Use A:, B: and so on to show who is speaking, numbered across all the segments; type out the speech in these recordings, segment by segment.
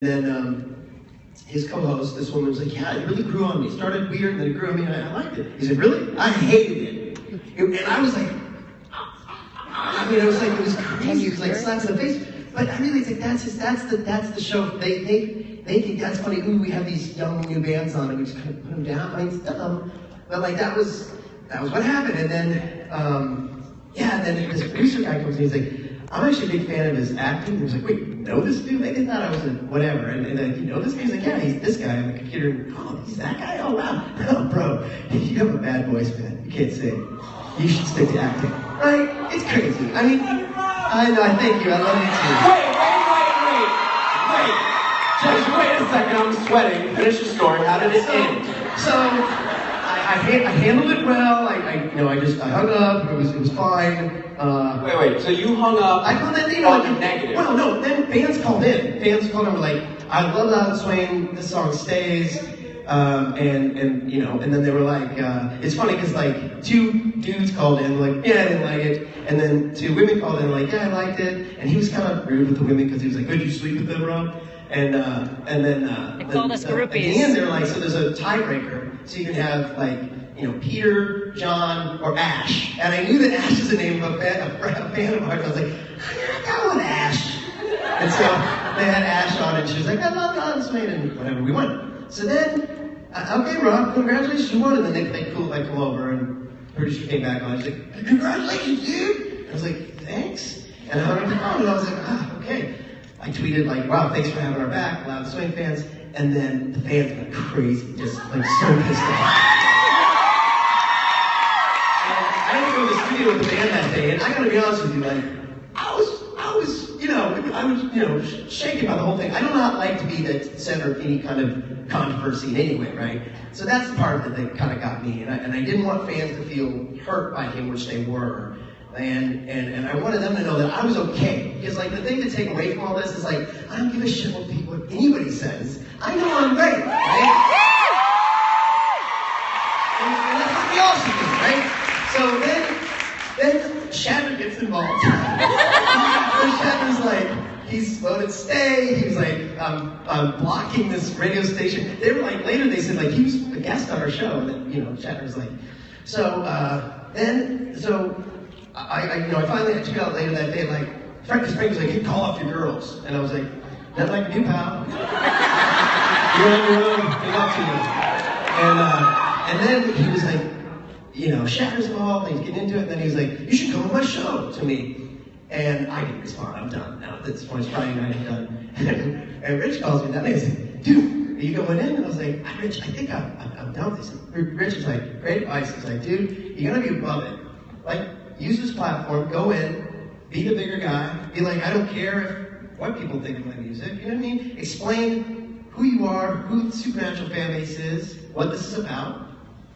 A: Then his co-host, this woman, was like, yeah, it really grew on me. It started weird, and then it grew on me, and I liked it. He said, really? I hated it. And I was like, I mean, it was crazy. It was like slaps in the face. But I really think that's the show. They think that's funny. Ooh, we have these young new bands on, and we just kind of put them down. I mean, it's dumb. But like that was what happened. And then, and then this producer guy comes in, he's like, I'm actually a big fan of his acting. He was like, wait, you know this dude? Like, they thought I was a whatever. And like, you know this guy? He's like, yeah, he's this guy on the computer. Oh, he's that guy? Oh, wow. Oh, bro, you have a bad voice, man. You can't sing. You should stick to acting. Right? It's crazy. I mean, I know, thank you. I love you
B: too. Wait. Just wait a second. I'm sweating. Finish the story. How did it end?
A: So, I handled it well. I hung up. It was fine.
B: Wait. So you hung up
A: on
B: the negative?
A: Well, no. Then fans called in. Were like, I love Loud and Swain. This song stays. And then they were like, it's funny because like 2 dudes called in like, yeah, I didn't like it. And then 2 women called in like, yeah, I liked it. And he was kind of rude with the women because he was like, could you sleep with them, Rob? And then
C: they called us groupies.
A: At the end, they're like, so there's a tiebreaker. So you can have like, Peter, John, or Ash. And I knew that Ash is the name of a fan of ours. I was like, I'm gonna go with Ash. And so they had Ash on, and she was like, I love Loud and Swain, and whatever, we won. So then, okay, Rob, congratulations, you won. And then they come over, and the producer came back on. He's like, congratulations, dude. And I was like, thanks. And I hung up the phone, and I was like, okay. I tweeted like, wow, thanks for having our back, Loud and Swain fans. And then the fans went crazy, just like so pissed off. I didn't go to the studio with the band that day, and I gotta be honest with you, like, I was shaken by the whole thing. I do not like to be the center of any kind of controversy in any way, right? So that's the part that kind of got me, and I didn't want fans to feel hurt by him, which they were. And I wanted them to know that I was okay. Because like the thing to take away from all this is like, I don't give a shit what anybody says. I know I'm great, right? And that's what we all should do, right? So then Shatner gets involved. Shatner's like, he's voted stay. He was like, I'm blocking this radio station. They were like, later they said like, he was a guest on our show. And then, Shatner's like, I finally had to go out later that day, like, Frank was like, you call off your girls. And I was like, nothing I can do, pal. You're on your own, good luck to you. And then he was like, Shatner's involved, and he's getting into it, and then he was like, you should come on my show to me. And I didn't respond, I'm done now. At this point, it's Friday night, I'm done. And Rich calls me that day and said, dude, are you going in? And I was like, Rich, I think I'm done with this. Rich was like, great advice. He's like, dude, you gotta be above it. Like, use this platform, go in, be the bigger guy, be like, I don't care what people think of my music, you know what I mean? Explain who you are, who the Supernatural fan base is, what this is about,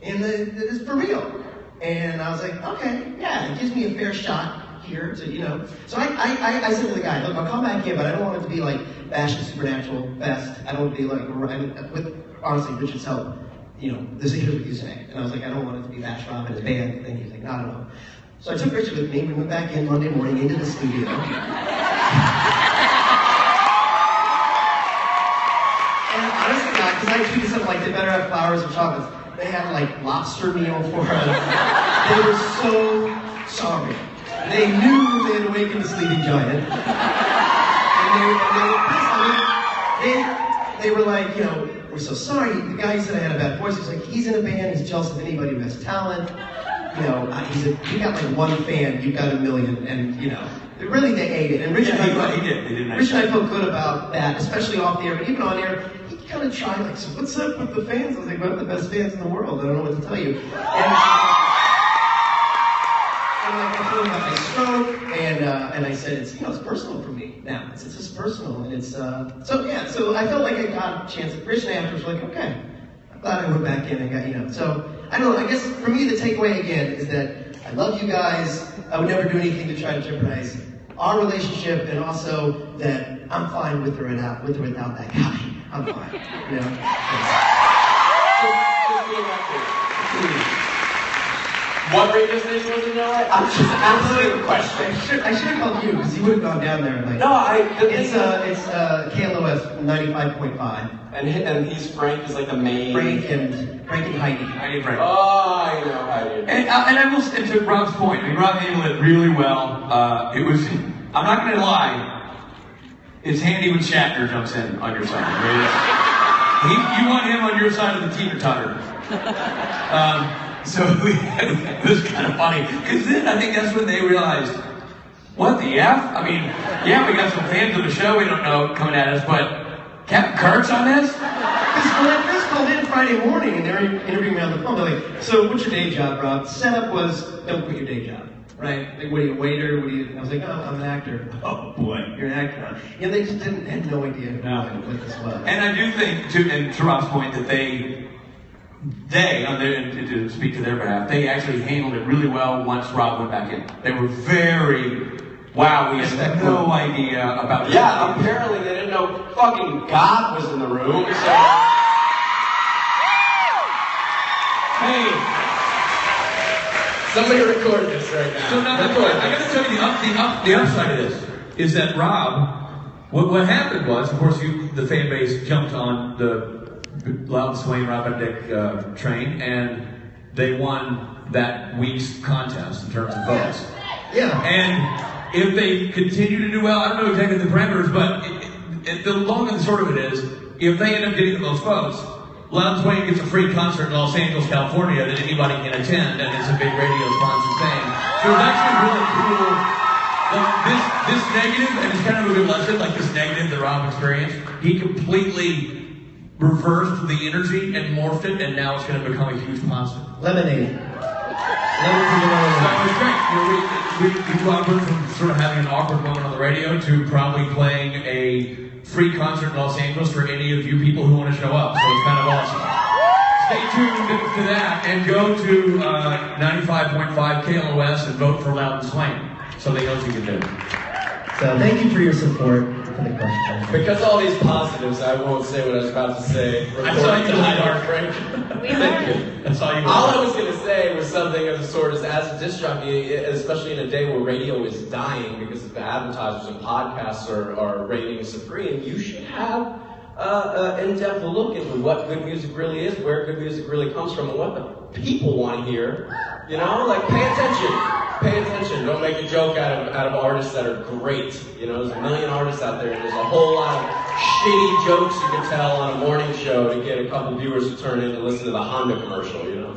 A: and that it's for real. And I was like, okay, yeah, it gives me a fair shot here to, So I said to the guy, look, I'll come back in, but I don't want it to be like Bash the Supernatural Fest. I don't want to be like, with honestly, Richard's help, this is what you say. And I was like, I don't want it to be Bash Rob and his band thing. He's like, not at all. So I took Richard with me, we went back in Monday morning into the studio. And honestly, because I treated something like they better have flowers and chocolates. They had like lobster meal for us. They were so sorry. They knew they had awakened the sleeping giant. And they were like, we're so sorry. The guy said I had a bad voice. He's like, he's in a band, he's jealous of anybody who has talent. You got like 1 fan, you got 1 million, and really they ate it. And Rich and I felt good about that, especially off the air, but even on air, he kind of tried like, so what's up with the fans? I was like, one of the best fans in the world. I don't know what to tell you. And I told him about my stroke, and I said, it's personal for me now. It's just personal, and it's so I felt like I got a chance. Rich and I afterwards were like, okay. I'm glad I went back in and got, So I don't know, I guess for me the takeaway again is that I love you guys. I would never do anything to try to jeopardize our relationship, and also that I'm fine with or without that guy. I'm fine.
B: Just for the record, What radio station was in LA? I'm just asking a question.
A: I should have called you because you would have gone down there. Like,
B: No,
A: it's KLOS 95.5.
B: And he's Frank is like the main.
A: Frank and Heidi.
C: I Frank.
B: Oh, I know Heidi.
C: And I will say to Rob's point, I mean, Rob handled it really well. It was, I'm not going to lie, it's handy when Shatner jumps in on your side. I mean, you want him on your side of the teeter-totter. So it was kind of funny, because then I think that's when they realized, what the F? I mean, yeah, we got some fans of the show we don't know coming at us, but Captain Kirk's on this?
A: Because when I first called in Friday morning and they were interviewing me on the phone, they're like, so what's your day job, Rob? The setup was, don't quit your day job, right? Like, what are you, a waiter? What are you? I was like, oh, I'm an actor. Oh boy, you're an actor. Yeah, they just had no idea what this was.
C: And I do think, to Rob's point, that they to speak to their behalf, they actually handled it really well once Rob went back in. They were very, wow, we had no idea about this.
B: Yeah, apparently they didn't know fucking God was in the room, so... Hey! Somebody record this right now.
C: So now, I gotta tell you, the upside of this is that Rob, what happened was, of course, the fan base jumped on the Loud Swain Rob and Dick train, and they won that week's contest in terms of votes.
A: Yeah.
C: And if they continue to do well, I don't know exactly the parameters, but the long and the short of it is, if they end up getting the most votes, Loud Swain gets a free concert in Los Angeles, California that anybody can attend, and it's a big radio sponsored thing. So it's actually really cool. Like this negative, and it's kind of a good lesson, like this negative that Rob experienced, he completely reversed the energy and morphed it, and now it's going to become a huge positive.
A: Lemonade.
C: So it was great. We went from sort of having an awkward moment on the radio to probably playing a free concert in Los Angeles for any of you people who want to show up. So it's kind of awesome. Stay tuned to that and go to 95.5 KLOS and vote for Loud and Swain. Something else you can do.
A: So thank you for your support for the question.
B: Because all these positives, I won't say what I was about to say.
C: I saw you
B: tonight, Frank. Thank you.
C: That's all you
B: All I was going to say was something of the sort as a disc jockey, especially in a day where radio is dying because of the advertisers and podcasts are reigning supreme, you should have an in-depth look into what good music really is, where good music really comes from, and what the people want to hear. You know, like pay attention. Pay attention. Don't make a joke out of artists that are great. You know, there's a million artists out there, and there's a whole lot of shitty jokes you can tell on a morning show to get a couple viewers to turn in and listen to the Honda commercial, you know?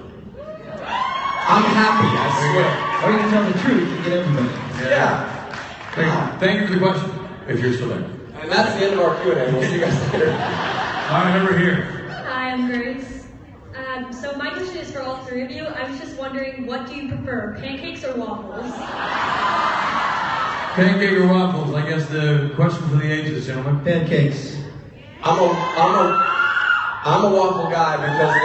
B: I'm happy, I swear.
A: Or you can tell the truth and get everybody.
B: Yeah.
C: Thank you for the question, if you're still there.
B: And that's the end of our Q&A. We'll see you guys later.
C: All right, over here.
D: Hi, I'm Grace. So my question is for all three of you. I was just wondering, what do you prefer, pancakes or waffles?
C: Pancake or waffles? I guess the question for the ages, gentlemen.
A: Pancakes.
B: I'm a waffle guy because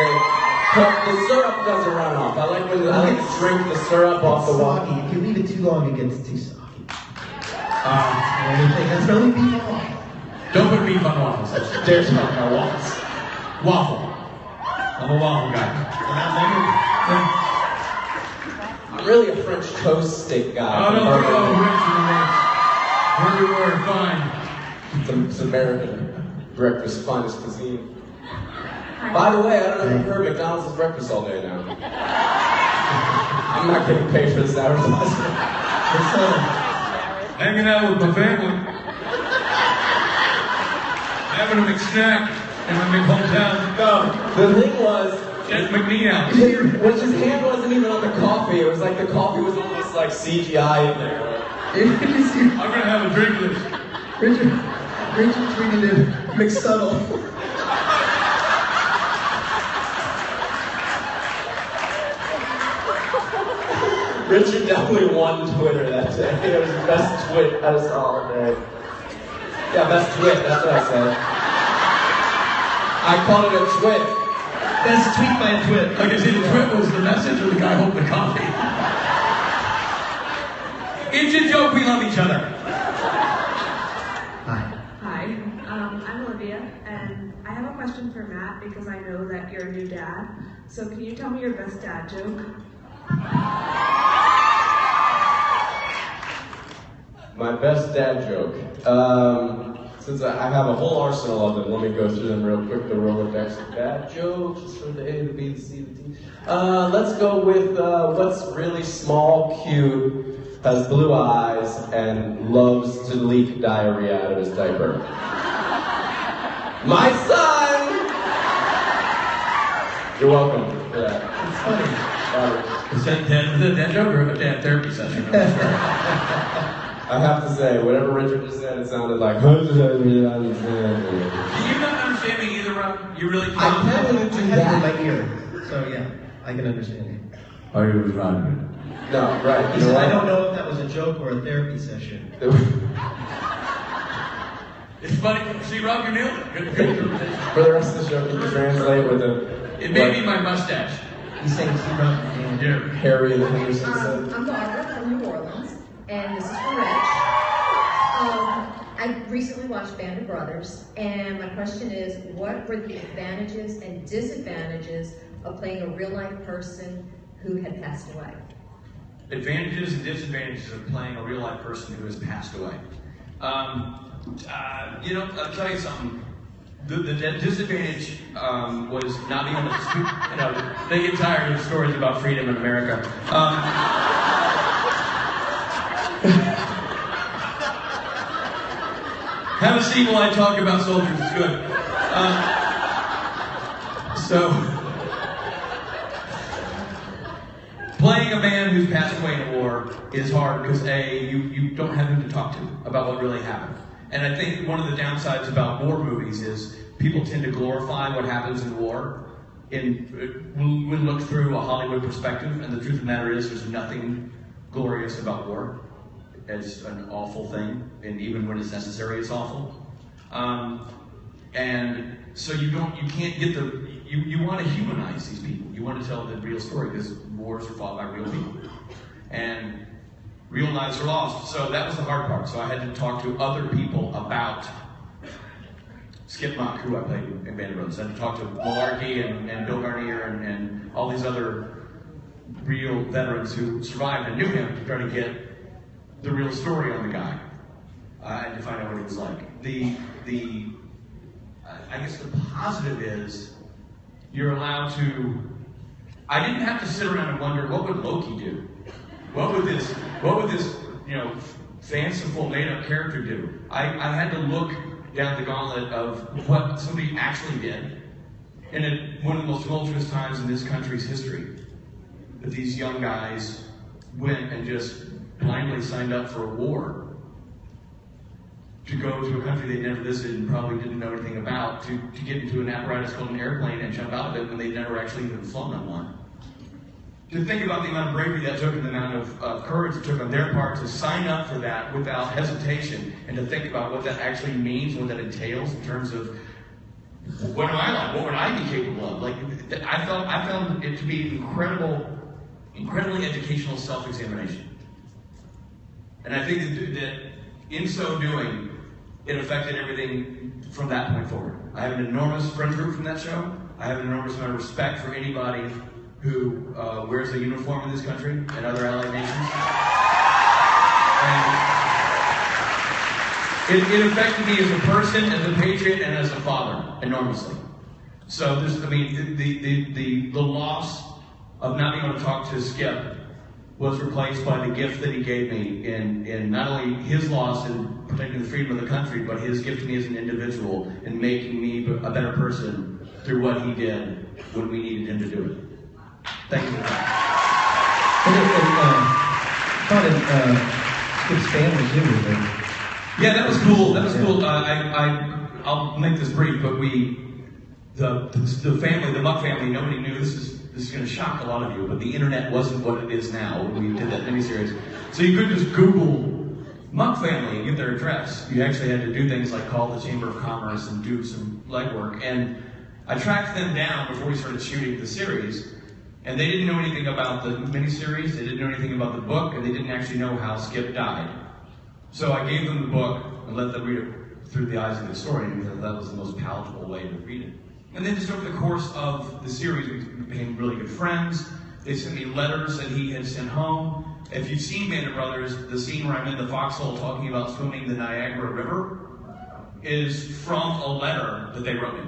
B: the syrup doesn't run off. I like to drink the syrup off the waffle.
A: Soggy. If you leave it too long, it gets too soggy. That's the only beef on waffle.
C: Don't put beef on waffles.
B: There's no waffles.
C: Waffle. I'm a waffle guy.
B: I'm really a French toast steak guy.
C: Oh, don't throw the rich in the mix. Everywhere, fine.
B: It's American breakfast, finest cuisine. By the way, I don't know if you've heard McDonald's is breakfast all day now. I'm not getting paid for this advertisement.
C: Hanging out with my family. Having a McSnack in my McHometown.
B: No, the thing was, his hand wasn't even on the coffee. It was like the coffee was almost like CGI in there.
C: I'm gonna have a drink of this.
A: Richard tweeted in McSubtle.
B: Richard definitely won Twitter that day. It was the best twit I saw all day. Yeah, best twit, that's what I said. I called it a twit.
A: Best tweet by a twit.
C: Like I said, the twit was the message of the guy holding the coffee. It's a joke, we love each other.
A: Hi.
E: Hi, I'm Olivia, and I have a question for Matt because I know that you're a new dad. So can you tell me your best dad joke?
B: My best dad joke. Since I have a whole arsenal of them, let me go through them real quick. The Rolodex of dad jokes from the A, the B, the C, the D. Let's go with what's really small, cute, has blue eyes, and loves to leak diarrhea out of his diaper. My son! You're welcome for that.
A: It's funny.
C: Is that dad joke or a dad therapy session? I'm not sure.
B: I have to say, whatever Richard just said, it sounded like. Can you
C: not understand me either, Rob? You really can't?
B: I can't even do
A: I have it in
B: that.
A: my ear, so yeah, I can understand you.
C: Oh, you was Ron.
B: No, right.
A: He said, I don't know if that was a joke or a therapy session.
C: It's funny. See, Rob, you nailed it. Good interpretation.
B: For the rest of the show, can you translate with a.
C: It may be my mustache.
A: He's saying, see, Rob, and
C: Yeah.
B: Harry and Henderson said.
F: I'm Barbara from New Orleans, and this is for Rich. I recently watched Band of Brothers, and my question is, what were the advantages and disadvantages of playing a real-life person who had passed away?
C: Advantages and disadvantages of playing a real-life person who has passed away. I'll tell you something. The disadvantage was not being able to speak. They get tired of stories about freedom in America. Have a seat while I talk about soldiers. It's good. Playing a man who's passed away in a war is hard because you don't have him to talk to about what really happened. And I think one of the downsides about war movies is people tend to glorify what happens in war. When we look through a Hollywood perspective, and the truth of the matter is there's nothing glorious about war. It's an awful thing, and even when it's necessary, it's awful. And so you can't get you want to humanize these people. You want to tell the real story because wars are fought by real people. And real lives are lost. So that was the hard part. So I had to talk to other people about Skip Mock, who I played in Band of Brothers. I had to talk to Malarkey and Bill Garnier and all these other real veterans who survived and knew him to try to get the real story on the guy and to find out what he was like. I guess the positive is you're allowed to. I didn't have to sit around and wonder what would Loki do. What would this fanciful made-up character do? I had to look down the gauntlet of what somebody actually did, and at one of the most tumultuous times in this country's history, that these young guys went and just blindly signed up for a war to go to a country they'd never visited and probably didn't know anything about, to get into an apparatus called an airplane and jump out of it when they'd never actually even flown on one. To think about the amount of bravery that took and the amount of courage it took on their part to sign up for that without hesitation, and to think about what that actually means, what that entails in terms of what am I like, what would I be capable of? Like, I found it to be incredibly educational self-examination. And I think that in so doing, it affected everything from that point forward. I have an enormous friend group from that show. I have an enormous amount of respect for anybody who wears a uniform in this country and other allied nations. And it affected me as a person, as a patriot, and as a father enormously. So the loss of not being able to talk to Skip was replaced by the gift that he gave me in not only his loss in protecting the freedom of the country, but his gift to me as an individual in making me a better person through what he did when we needed him to do it. Thank you.
A: Skip's family too.
C: Yeah, that was cool. That was cool. I'll make this brief, but the family, the Muck family, nobody knew. This is going to shock a lot of you, but the internet wasn't what it is now when we did that miniseries. So you couldn't just Google Muck family and get their address. You actually had to do things like call the Chamber of Commerce and do some legwork. And I tracked them down before we started shooting the series, and they didn't know anything about the miniseries, they didn't know anything about the book, and they didn't actually know how Skip died. So I gave them the book and let them read it through the eyes of the historian, because that was the most palatable way to read it. And then just over the course of the series, we became really good friends. They sent me letters that he had sent home. If you've seen Band of Brothers, the scene where I'm in the foxhole talking about swimming the Niagara River is from a letter that they wrote me.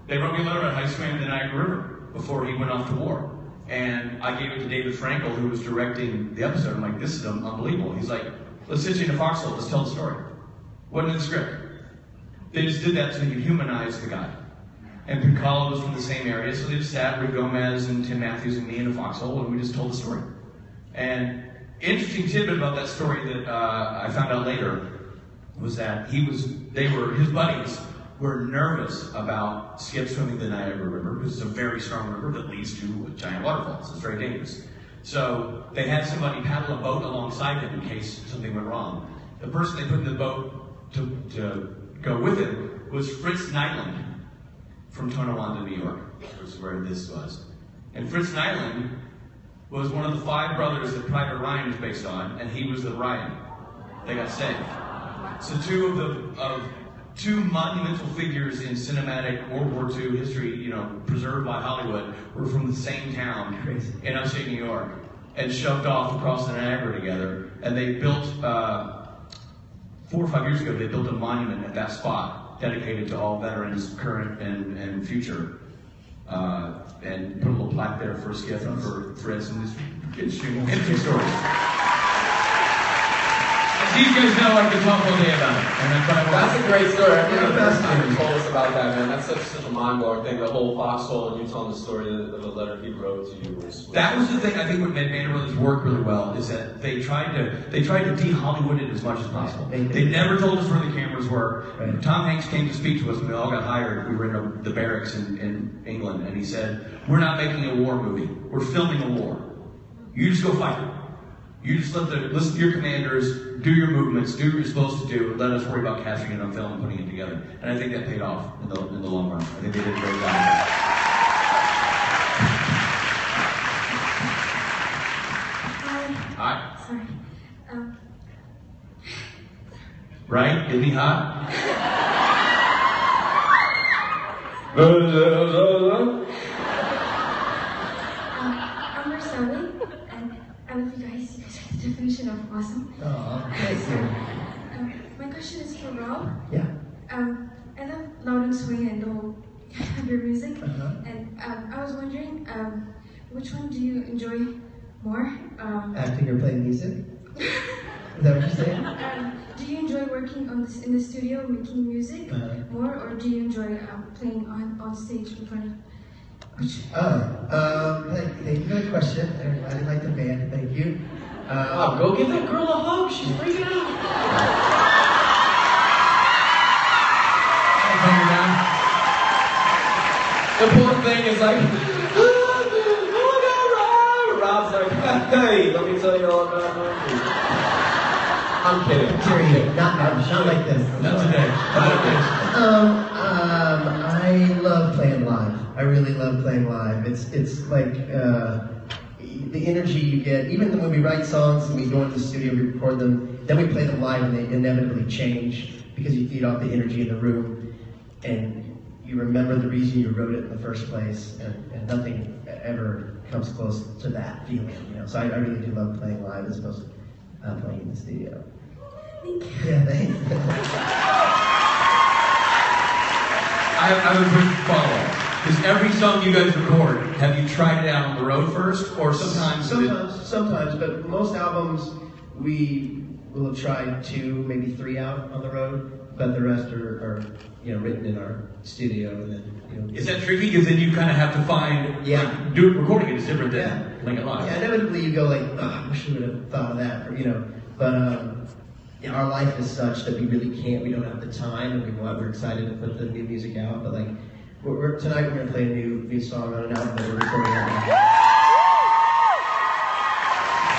C: They wrote me a letter about how he swam the Niagara River before he went off to war. And I gave it to David Frankel, who was directing the episode. I'm like, this is unbelievable. He's like, let's sit you in a foxhole, let's tell the story. Wasn't in the script. They just did that so they could humanize the guy. And Piccolo was from the same area, so they just sat Rick Gomez and Tim Matthews and me in a foxhole, and we just told the story. And interesting tidbit about that story that I found out later was that his buddies were nervous about Skip swimming the Niagara River because it's a very strong river that leads to giant waterfalls. It's very dangerous. So they had somebody paddle a boat alongside him in case something went wrong. The person they put in the boat to go with him was Fritz Nyland from Tonawanda, New York, which is where this was. And Fritz Nyland was one of the 5 brothers that Private Ryan is based on, and he was the Ryan. They got saved. So two monumental figures in cinematic World War II history, preserved by Hollywood, were from the same town in upstate New York, and shoved off across the Niagara together. And they built, 4 or 5 years ago, they built a monument at that spot dedicated to all veterans, current and future, and put a little plaque there for Skip and for Fritz, and just interesting stories. These guys know I can talk all day about it. And
B: that's a great story. I remember the first time you told us about that, man. That's such a mind-blowing thing. The whole foxhole and you telling the story of the letter he wrote to you was.
C: That was the thing I think what made Band of Brothers work really well is that they tried to de-Hollywood it as much as possible. They never told us where the cameras were. Right. Tom Hanks came to speak to us when we all got hired. We were in the barracks in England, and he said, "We're not making a war movie. We're filming a war. You just go fight it. You just listen to your commanders, do your movements, do what you're supposed to do, and let us worry about capturing it on film and putting it together." And I think that paid off in the long run. I think they did a great job. Hi.
E: Sorry.
C: Right? Isn't he hot?
E: I'm Marceli, and I love you guys. You guys are the definition of awesome.
A: Oh, thank you.
E: My question is for Rob.
A: Yeah.
E: I love Loud and Swing and the whole of your music. And I was wondering, which one do you enjoy more?
A: Acting or playing music? Is that what you're saying?
E: Do you enjoy working in the studio making music more, or do you enjoy playing on stage in front of?
A: Thank you for the question. I really like the band. Thank you.
B: Go give that girl a hug. She's freaking out. The poor thing is like, oh my God, Rob's like, hey, let me tell you all about my movie. I'm kidding.
A: Not like this.
C: Not today.
A: I love playing live. I really love playing live. It's like the energy you get. Even when we write songs and we go into the studio, we record them, then we play them live and they inevitably change because you feed off the energy in the room and you remember the reason you wrote it in the first place, and nothing ever comes close to that feeling. So I really do love playing live as opposed to playing in the studio.
E: Thank you.
A: Yeah, thanks.
C: I have a quick follow-up. Is every song you guys record, have you tried it out on the road first, or sometimes?
A: Sometimes, but most albums we will try 2, maybe 3 out on the road, but the rest are written in our studio, and then.
C: Is that tricky? Because then you kind of have to find.
A: Yeah.
C: Recording it is different than playing it live.
A: Yeah, inevitably you go like, I wish we would have thought of that, But our life is such that we really can't. We don't have the time, and we're excited to put the new music out. But like, tonight we're gonna play a new song on an album that we're recording right now.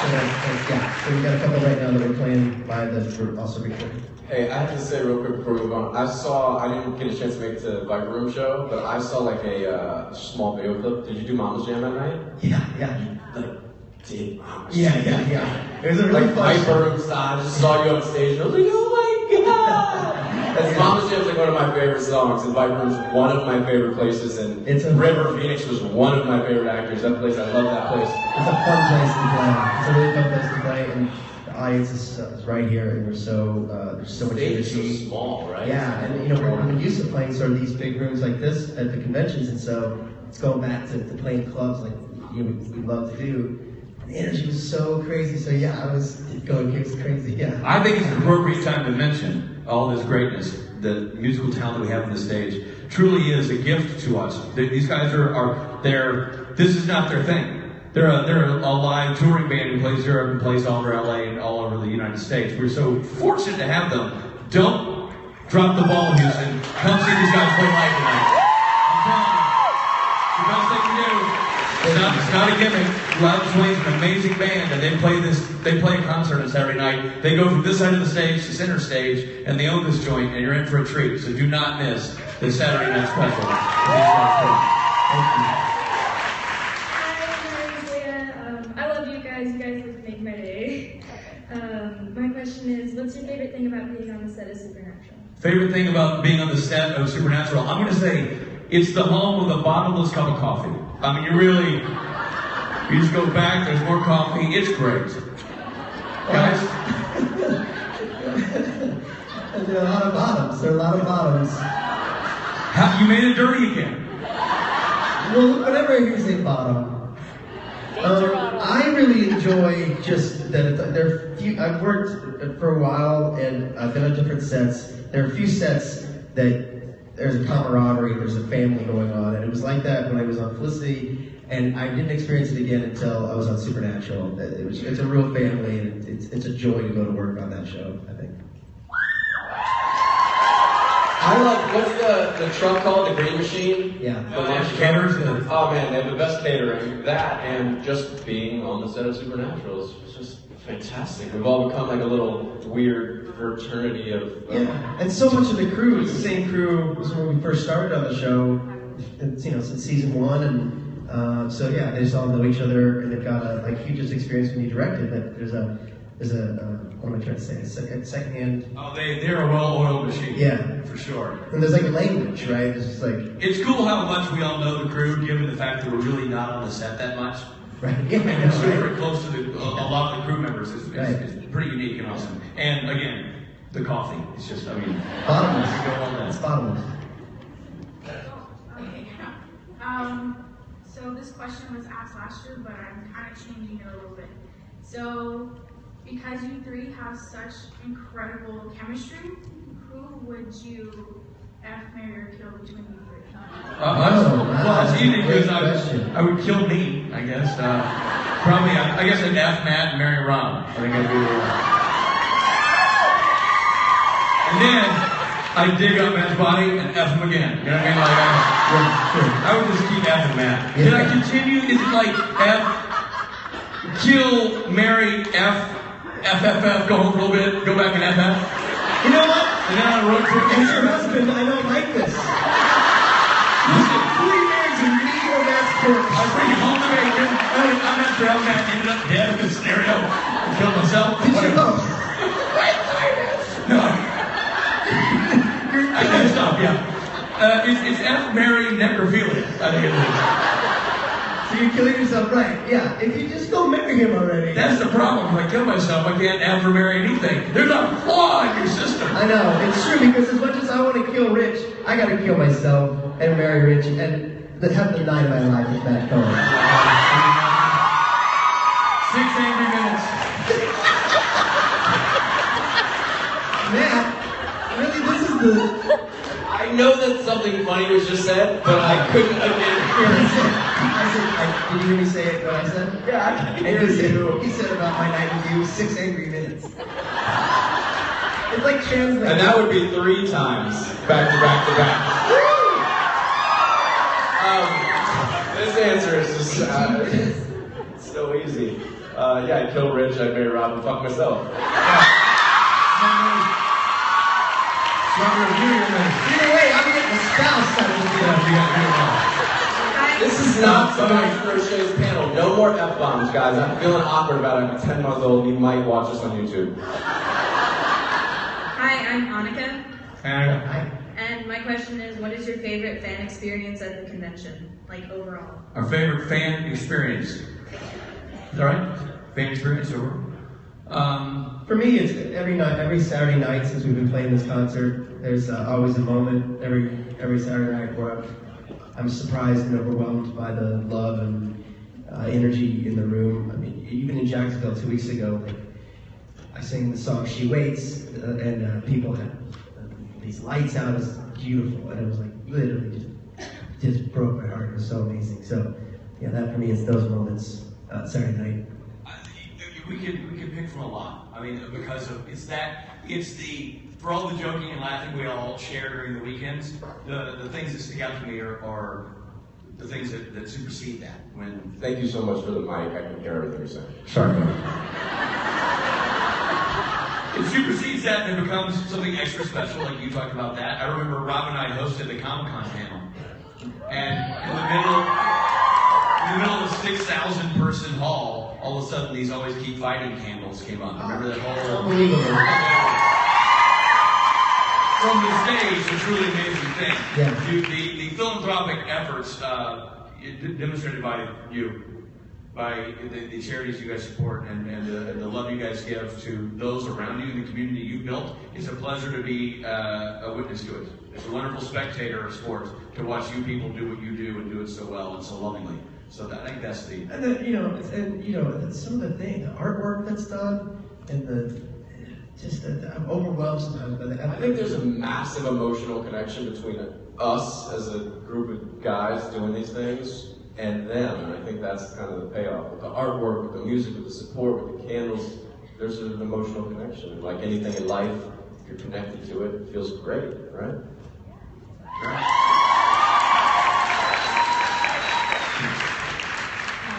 A: So we got a couple right now that we're playing live that we're also recording.
B: Hey, I have to say real quick before we move on. I didn't get a chance to make it to the Viper Room show, but I saw like a small video clip. Did you do Mama's Jam that night?
A: Yeah.
B: Did Mama's
A: Jam? Yeah. It was a really fun
B: Viper Room style. I just saw you on stage and I was like, oh my God! And Mama's Jam's like one of my favorite songs, and Viper Room's one of my favorite places, and River Phoenix was one of my favorite actors. That place, I love that place.
A: It's a fun place to play. It's a really fun place to play, and the audience is right here, and there's so much
B: Stage
A: energy.
B: is so small, right?
A: Yeah, and we're used to playing sort of these big rooms like this at the conventions, and so it's going back to playing clubs like we love to do. The energy was so crazy, so yeah, I was going crazy, yeah.
C: I think it's an appropriate time to mention all this greatness, the musical talent that we have on the stage. Truly is a gift to us. These guys this is not their thing. They're a live touring band who plays Europe and plays all over LA and all over the United States. We're so fortunate to have them. Don't drop the ball, Houston. Come see these guys play live tonight. I'm telling you, the best thing to do. It's not a gimmick. Loud Swain's an amazing band, and they play a concert on Saturday night. They go from this side of the stage to center stage, and they own this joint, and you're in for a treat. So do not miss the Saturday night special. Thank you.
E: I love you guys. You guys make my day. My question is, what's your favorite thing about being on the set of Supernatural?
C: Favorite thing about being on the set of Supernatural? I'm going to say it's the home of the bottomless cup of coffee. I mean, you just go back, there's more coffee, it's great. Guys?
A: There are a lot of bottoms.
C: You made it dirty again.
A: Well, whenever I hear you say bottom, I really enjoy just that I've worked for a while and I've been on different sets. There are a few sets that there's a camaraderie, there's a family going on, and it was like that when I was on Felicity, and I didn't experience it again until I was on Supernatural. It's a real family, and it's a joy to go to work on that show, I think.
B: I love, what's the truck called? The Green Machine?
A: Yeah.
B: The lunch
C: caterers?
B: Oh man, they have the best catering. That and just being on the set of Supernatural is just fantastic. We've all become like a little weird fraternity of...
A: Yeah, and so much of the crew, it's the same crew as when we first started on the show, since season 1, and so yeah, they just all know each other, and they've got you just experienced when you directed, that there's a what am I trying to say, a secondhand...
C: Oh, they're a well-oiled machine.
A: Yeah.
C: For sure.
A: And there's like a language, right? It's just like...
C: It's cool how much we all know the crew, given the fact that we're really not on the set that much.
A: Right, yeah, I know,
C: It's very close to a lot of the crew members. It's pretty unique and awesome. And again, the coffee. It's just,
A: bottomless. It's bottomless.
G: Okay. So this question was asked last year, but I'm kind of changing it a little bit. So, because you three have such incredible chemistry, who would you marry, or kill between you three?
C: Well, it's easy because I would kill me, I guess. Probably, I guess I'd F Matt and marry Rob. I think I'd do and then I'd dig up Matt's body and F him again. You know what I mean? I would just keep F-ing Matt.
A: Yeah.
C: Did I continue? Is it like F, kill, marry, F, FFF, go home for a little bit, go back and FF?
A: You know what?
C: And then on a road trip.
A: As your husband, I don't like this.
C: Listen,
A: 3 years and me or Matt's corpse.
C: I bring home the bacon. I'm not sure how Matt ended up dead in this scenario. I killed myself.
A: Did you know?
C: No. I gotta stop, yeah. It's F, Mary, necrophilia. I think it is.
A: So you're killing yourself, right? Yeah. If you just go marry him already.
C: That's the problem. If I kill myself, I can't F or marry anything. There's a flaw in your system.
A: I know, it's true, because as much as I want to kill Rich, I gotta kill myself and marry Rich and have the night of my life with Matt Cohen.
C: 6 angry minutes.
A: Matt, really, this is the...
B: I know that something funny was just said, but I couldn't
A: Here,
B: again.
A: did you hear me say it, what I said?
B: Yeah, I can
A: And
B: hear you.
A: he said about my night with you, 6 angry minutes. It's like translating.
B: And that would be 3 times, back to back to back. This answer is just it's so easy. Yeah, I'd kill Rich, I'd marry Rob, and fuck myself.
A: Either way, I'm getting a spouse out of this.
B: This is not somebody's first show's panel. No more F-bombs, guys. I'm feeling awkward about it. I'm 10 months old. You might watch this on YouTube.
H: Hi, I'm Annika.
C: Hi.
H: And my question is, what is your favorite fan experience at the convention? Like overall?
C: Our favorite fan experience. Is that right? Fan experience overall?
A: For me, it's every Saturday night since we've been playing this concert. There's always a moment every Saturday night where I'm surprised and overwhelmed by the love and energy in the room. I mean, even in Jacksonville 2 weeks ago, like, I sang the song "She Waits," and people had these lights out. It was beautiful, and it was like literally just broke my heart. It was so amazing. So, yeah, that for me is those moments Saturday night.
C: We could pick from a lot. I mean, because of for all the joking and laughing we all share during the weekends, the things that stick out to me are the things that supersede that.
B: Thank you so much for the mic. I can hear everything you're saying.
C: Sorry. It supersedes that and it becomes something extra special, like you talked about that. I remember Rob and I hosted the Comic-Con panel, and in the middle of a 6,000 person hall, all of a sudden these Always Keep Fighting candles came on. Remember that whole...
A: Unbelievable.
C: From the stage, a truly amazing thing.
A: Yeah.
C: The philanthropic efforts demonstrated by you, by the charities you guys support, and the love you guys give to those around you, the community you've built, it's a pleasure to be a witness to it. It's a wonderful spectator of sports to watch you people do what you do and do it so well and so lovingly. So I think that's the...
A: And then, some of the things, the artwork that's done, and I'm overwhelmed sometimes by that.
B: I think there's a massive emotional connection between us as a group of guys doing these things and them, and I think that's kind of the payoff. With the artwork, with the music, with the support, with the candles, there's an emotional connection. And like anything in life, if you're connected to it, it feels great, right?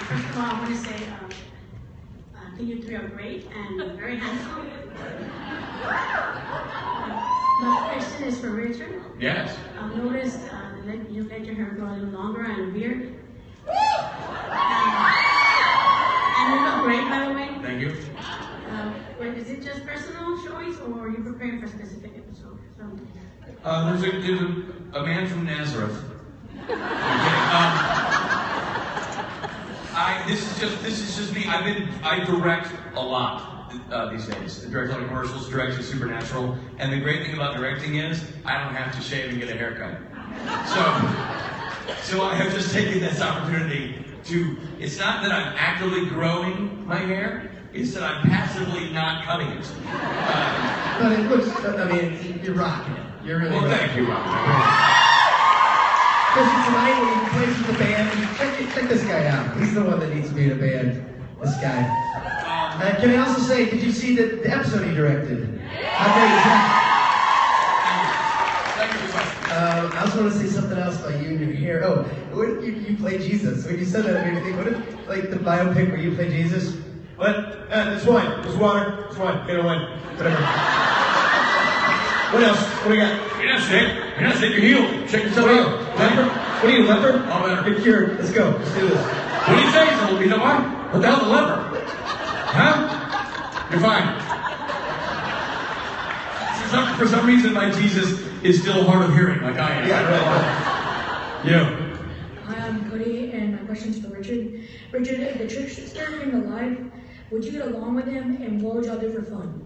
I: First of all, I want to say, I think you three are great and very handsome. My question is for Richard.
C: Yes.
I: I've noticed you let your hair grow a little longer and a beard. And you look great, by the way.
C: Thank you.
I: Is it just personal choice, or are you preparing for a specific episode?
C: There's a man from Nazareth. This is just me. I direct a lot these days. I direct a lot of commercials, direct to Supernatural, and the great thing about directing is I don't have to shave and get a haircut. So I have just taken this opportunity to. It's not that I'm actively growing my hair. It's that I'm passively not cutting it.
A: But it looks. I mean, you're rocking it. You're really.
C: Well,
A: rocking
C: thank you, Rob.
A: Especially tonight when he plays with the band. Check this guy out. He's the one that needs to be in a band. This guy. Can I also say, did you see the episode he directed? How great is that? I also want to say something else about you and your hair. Oh, what if you play Jesus? When you said that, it made me think, what if, like, the biopic where you play Jesus? What? It's wine. It's water. It's wine. Get a wine. Whatever. What else? What do you got?
C: You're not sick. You're not sick. You're healed. Check yourself out.
A: Leper? What are you, leper?
C: All better.
A: You're cured. Let's go. Let's do this.
C: What do you say? You know what? What the hell's a leper? Huh? You're fine. For some reason, my Jesus is still hard of hearing, like I am.
A: Yeah, right.
C: Yeah.
J: Hi, I'm Cody, and my question's for Richard. Richard, if the trickster came to life, would you get along with him, and what would y'all do for fun?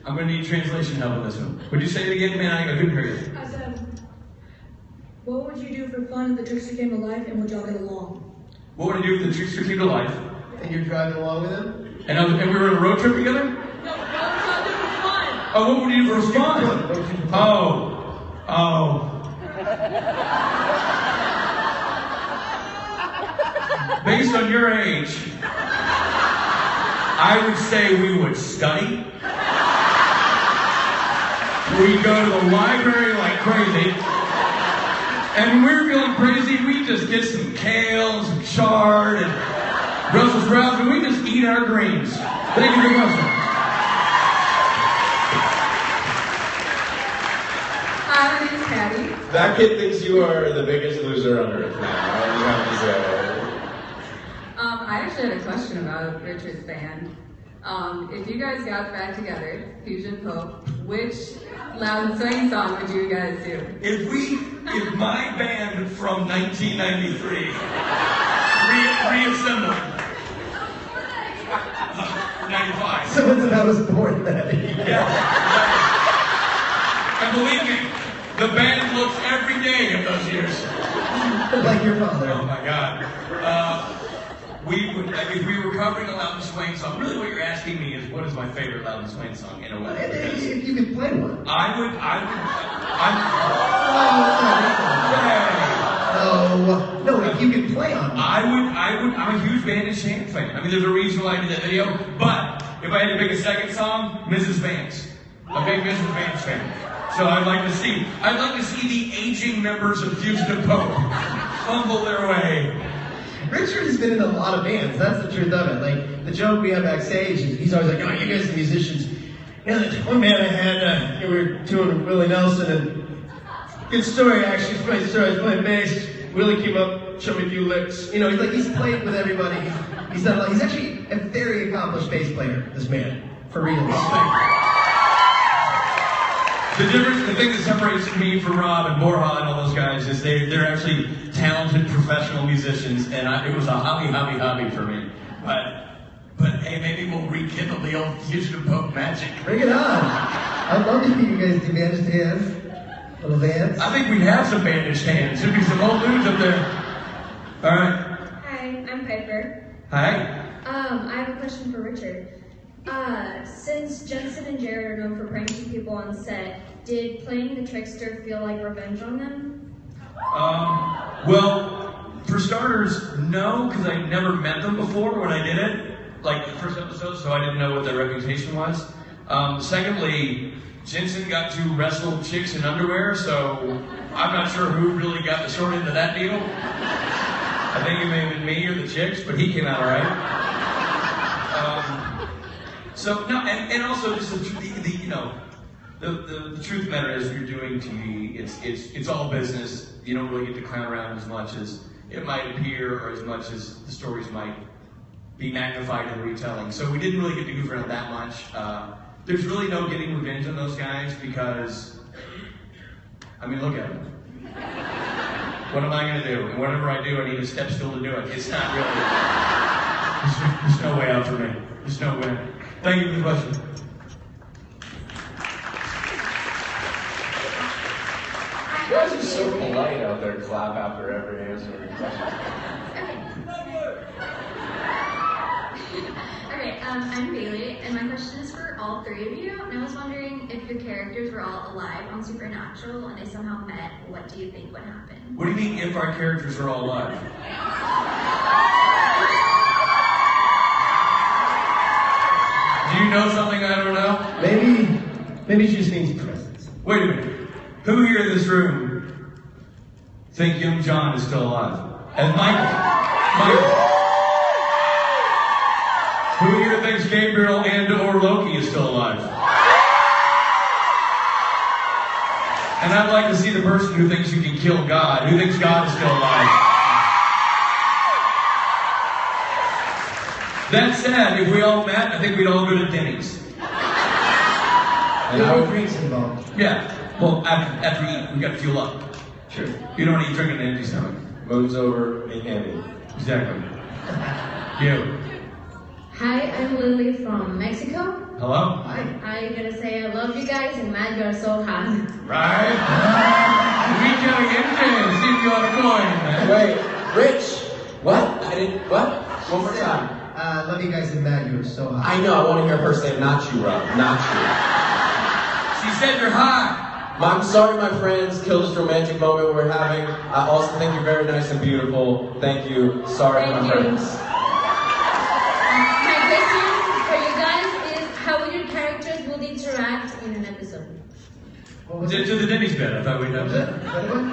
C: I'm going to need translation help on this one. Would you say it again, man? I couldn't hear you.
J: I said, what would you do for fun if the trickster came to life, and would y'all get along?
C: What would I do if the trickster came to life?
A: And you're driving along with him?
C: And we were on a road trip together?
J: No, what would y'all do for fun?
C: Oh, what would you do for fun? Oh. Based on your age, I would say we would study. We'd go to the library like crazy. And when we were feeling crazy, we'd just get some kale, some chard, and Brussels sprouts, and we just eat our greens. Thank you very much.
E: Hi, my name's Patty.
B: That kid thinks you are the biggest loser on earth now. You have to say.
E: I actually had a question about Richard's band.
K: If you guys got back together, Fusion Pope, which Loud and Swing song would you guys do?
C: If my band from 1993 reassembled, 95.
A: Someone said I was born that year.
C: Yeah. And believe me, the band looks every day of those years.
A: Like your father.
C: Oh my God. If we were covering a Loud and Swing song, really what you're asking me is what is my favorite Loud and Swing song in a way?
A: If you could play one. No, if you could play on one.
C: I'm a huge Band and Sham fan. I mean, there's a reason why I did that video, but if I had to pick a second song, Mrs. Vance. A big Mrs. Vance fan. So I'd like to see the aging members of Houston Pope fumble their way.
A: Richard has been in a lot of bands. That's the truth of it. Like the joke we have backstage, he's always like, "Oh, you guys are musicians." Yeah, the one band I had, we were touring with Willie Nelson, and good story actually. Funny story. I was playing bass. Willie came up, showed me a few licks. You know, he's played with everybody. He's done a lot. He's actually a very accomplished bass player. This man, for real.
C: The thing that separates me from Rob and Borja and all those guys is they're actually talented professional musicians, and it was a hobby for me. But hey, maybe we'll rekindle the old Houston Pope magic.
A: Bring it on! I'd love to hear you guys do bandaged hands. Little Vance.
C: I think we have some bandaged hands. There'd be some old dudes up there. All right.
D: Hi, I'm Piper.
C: Hi.
D: I have a question for Richard. Since Jensen and Jared are known for pranking people on set, did playing the trickster feel like revenge on them?
C: Well, for starters, no, because I never met them before when I did it, like the first episode, so I didn't know what their reputation was. Secondly, Jensen got to wrestle chicks in underwear, so I'm not sure who really got the short end of that deal. I think it may have been me or the chicks, but he came out all right. So no, and also just the truth of the matter is, you're doing TV. It's all business. You don't really get to clown around as much as it might appear, or as much as the stories might be magnified in the retelling. So we didn't really get to goof around that much. There's really no getting revenge on those guys because, I mean, look at them. What am I going to do? And whatever I do, I need a step stool to do it. It's not really. There's no way out for me. There's no way. Thank you for the question.
B: You guys are so polite out there. Clap after every answer to your question.
H: Okay, I'm Bailey, and my question is for all three of you. And I was wondering if your characters were all alive on Supernatural and they somehow met, what do you think would happen?
C: What do you mean if our characters are all alive? Do you know something I don't know?
A: Maybe she just means presence.
C: Wait a minute. Who here in this room think young John is still alive? And Michael. Who here thinks Gabriel and or Loki is still alive? And I'd like to see the person who thinks you can kill God, who thinks God is still alive. That said, if we all met, I think we'd all go to Denny's.
A: And no drinks involved.
C: Yeah. Well, after we eat, we gotta fuel up.
A: True.
C: You don't want to eat drinking an empty stomach.
B: Moves over, being handy.
C: Exactly. You.
F: Hi, I'm Lily from Mexico.
C: Hello?
A: Hi.
F: I'm gonna say I love you guys and Matt, you're so hot.
C: Right? We gotta get in, see if you want a coin.
B: Wait, Rich. What? I didn't. What? One more time.
A: Love you guys and Matt, you were so hot.
B: I know. I want to hear her say, "Not you, Rob. Not you."
C: She said you're hot.
B: I'm sorry, my friends. Kill this romantic moment we're having. I also think you're very nice and beautiful. Thank you. Sorry,
F: Thank
B: my
F: you.
B: friends.
F: My question for you guys is how would your characters would interact in an episode?
C: To the Denny's bit, I thought we'd have that.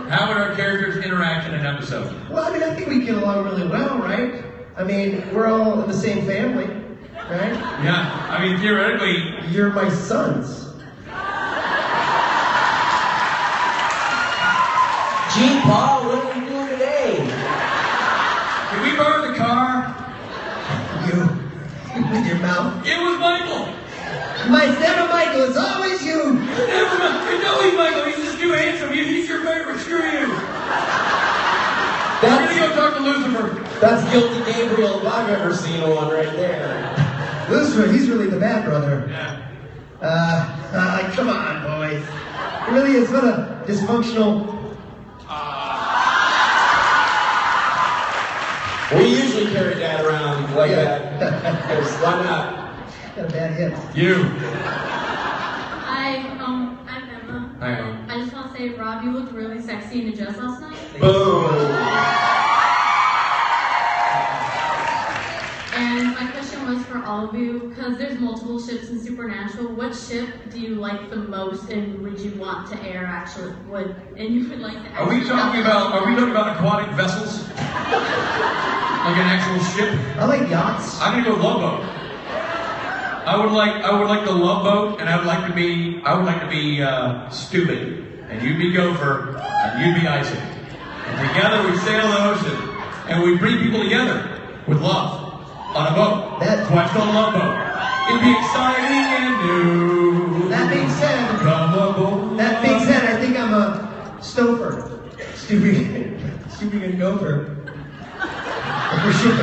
C: How would our characters interact in an episode?
A: Well, I mean, I think we get along really well, right? I mean, we're all in the same family, right?
C: Yeah, I mean, theoretically...
A: You're my sons.
B: Gene Paul, what are we doing today?
C: Can we borrow the car?
A: You. With your mouth.
C: It was my I'm gonna go talk to Lucifer.
B: That's Guilty Gabriel if I've ever seen one right there.
A: Lucifer, he's really the bad brother.
C: Yeah.
A: Come on, boys. It really is. What a dysfunctional.
B: We usually carry that around like that. Because why not?
A: Got a bad hip.
C: You.
H: Hi, I'm Emma.
C: Hi, Emma.
H: I just want to say, Rob, you looked really sexy in a dress last night.
B: Boom.
H: And my question was for all of you, because there's multiple ships in Supernatural. What ship do you like the most, and would you want to air and you would like to?
C: Are we talking about aquatic vessels? Like an actual ship?
A: I like yachts.
C: I'm gonna go love boat. I would like the love boat, and I would like to be stupid, and you'd be Gopher, and you'd be Isaac, and together we sail the ocean, and we bring people together with love on a boat. That's why it's called a love boat. It'd be exciting and new.
A: That being said,
C: Come aboard.
A: I think I'm a stoper. Stupid and Gopher. For sure. You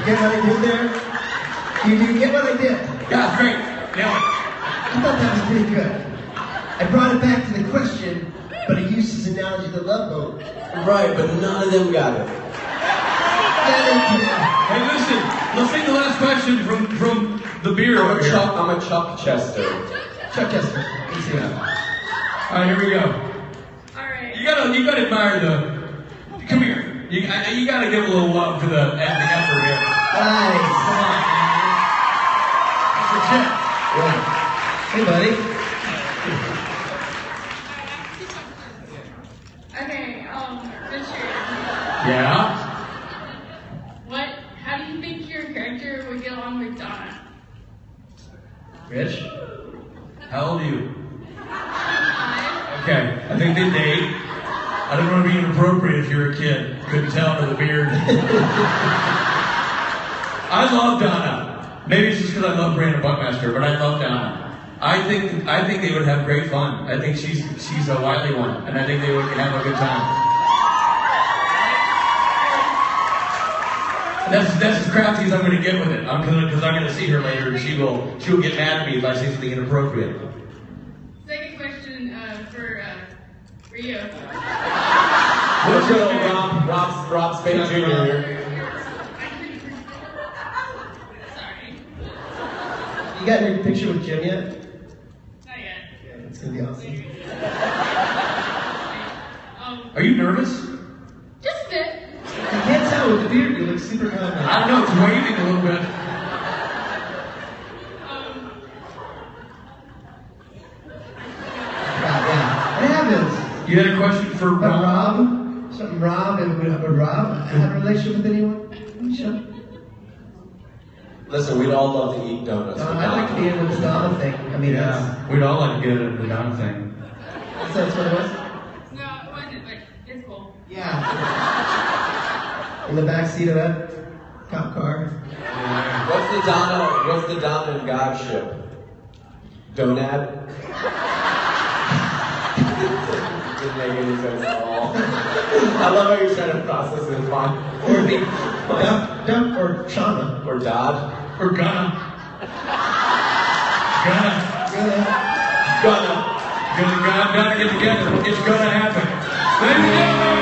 A: get what I did there? You get what I did?
C: Yeah, it's great. Yeah.
A: I thought that was pretty good. I brought it back to the question, but I used his analogy of the love boat.
B: Right, but none of them got it.
C: Hey, listen. Let's take the last question from the beer over here.
B: I'm a Chuck Chester.
A: Chuck Chester. Let's see that.
C: All right, here we go.
G: Alright.
C: You gotta admire the. Come here. You gotta give a little love to the effort here.
A: Nice. Come on. That's a check. Yeah. Hey, buddy.
G: Okay, Richard.
C: Yeah.
G: How do you think your character would get along with Donna?
C: Rich? How old are you? Okay, I think they date. I don't want to be inappropriate if you're a kid. Couldn't tell by the beard. I love Donna. Maybe it's just because I love Brandon Buckmaster, but I love Donna. I think they would have great fun. I think she's a wily one, and I think they would have a good time. That's as crafty as I'm going to get with it. Because I'm going to see her later, and she will get mad at me if I say something inappropriate.
G: Second question for you.
B: Let's go, Rob Spade Jr. here.
G: Sorry.
A: You got your picture with Jim yet?
G: Not yet.
A: Yeah, it's gonna be awesome.
C: Are you nervous?
G: Just a bit.
A: I can't tell with the beard. You look super confident.
C: I don't know. It's waving a little bit.
A: Yeah. It happens.
C: You had a question for
A: Rob? Something Rob? And would Rob have a relationship with anyone? Sure.
B: Listen, we'd all love to eat donuts.
A: I'd like to be in with the Donna thing. I mean,
C: we'd all like to get into the Donna thing.
A: that's what it was?
G: No, it wasn't, but it's cool.
A: Yeah. In the back seat of that cop car.
B: What's the Donna and God ship? Donad? Didn't make any sense at all. I love how you're trying to process it. Fine.
A: Or Dump or Shauna.
B: Or Dodd.
C: Or Gunna. Gunna get together. It's gonna happen. Ladies and gentlemen,